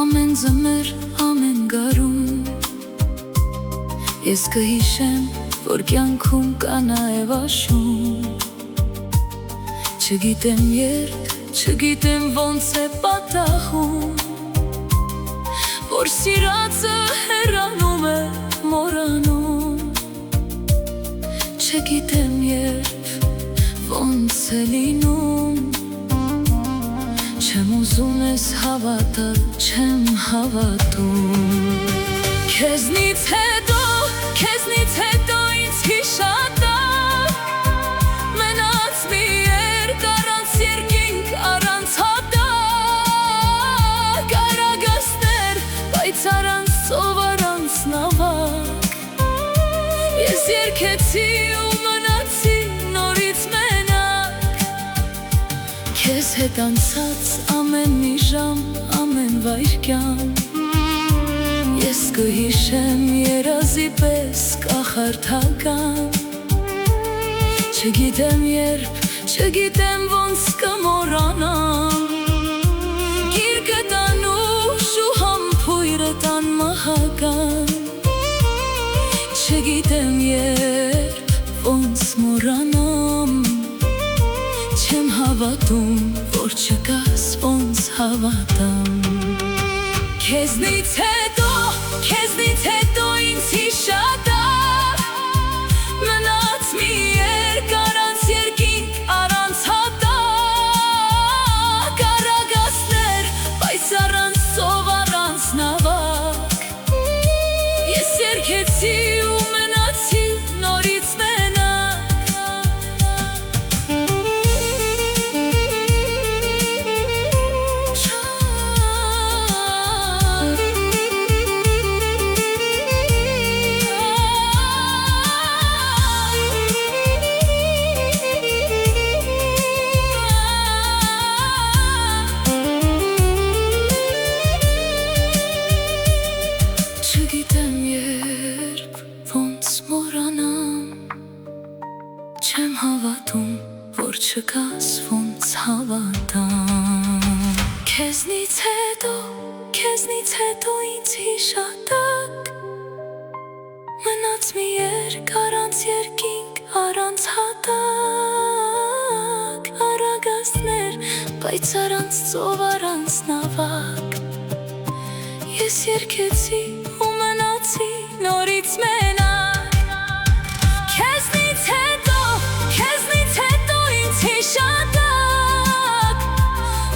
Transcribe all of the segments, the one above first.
ամեն ձմեռ, ամեն գարուն Ես կհիշեմ, որ կյանքում կա նաև աշուն Չգիտեմ երբ, չգիտեմ ոնց է պատահում Որ սիրածը հեռանում է մոռանում Չգիտեմ երբ, ոնց է լինում Չեմ ուզում ես հավատալ, չեմ հավատում Քեզնից հետո ինձ հիշատակ Մնաց մի երկ առանց երկինք, առանց հատակ Արագասներ, բայց առանց ծով, առանց նավակ Ես երգեցի ու մնացի նորից մենակ Քեզ հետ անցած ամեն մի ժամ, ամեն վայրկյան Ես կհիշեմ երազի պես կախարդական Չգիտեմ երբ, չգիտեմ ոնց կմոռանամ Գիրկը տան ուշ ու համբույրը տան մահական Չգիտեմ երբ, ոնց մոռանամ Չեմ հավատում, որ չկաս ոնց հավատամ Քեզնից հետո ինձ հիշատակ Մնաց մի երկ առանց երկինք, առանց հատակ Արագասներ, բայց առանց ծով, առանց նավակ Ես երգեցի ու մնացի նորից Չգիտեմ երբ, ոնց մոռանամ Չեմ հավատում, որ չկաս ոնց հավատամ Քեզնից հետո ինձ հիշատակ Մնաց մի երկ առանց երկինք, առանց հատակ Արագասներ, բայց առանց ծով, առանց նավակ Ես երգեցի ու մնացի նորից մենակ Քեզնից հետո ինձ հիշատակ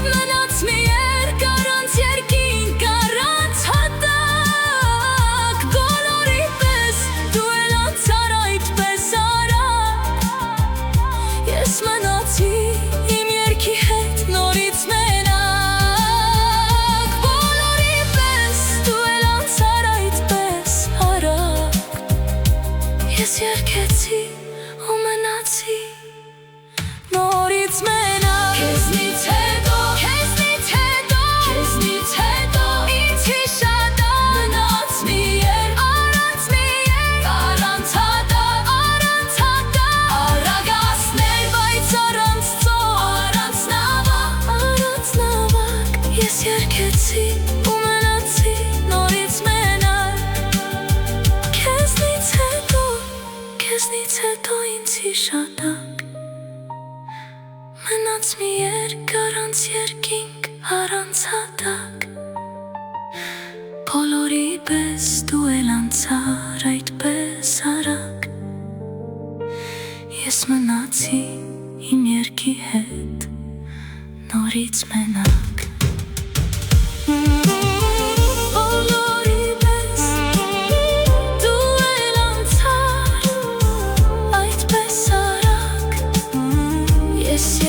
Մնաց մի երկ առանց երկինք, առանց հատակ Բոլորի պես դու էլ անցար այդպես արագ Ես մնացի իմ երգի հետ նորից մենակ Ես երգեցի ու մնացի նորից մենակ Քեզնից հետո ինձ հիշատակ Մնաց մի երկ առանց հատակ Արագասներ, բայց առանց ծով, առանց նավակ Ես երգեցի ու մնացի նորից մենակ Քեզնից հետո ինձ հիշատակ Մնաց մի երկ առանց երկինք, առանց հատակ Բոլորի պես դու էլ անցար այդպես արագ Ես մնացի իմ երգի հետ նորից մենակ Yes,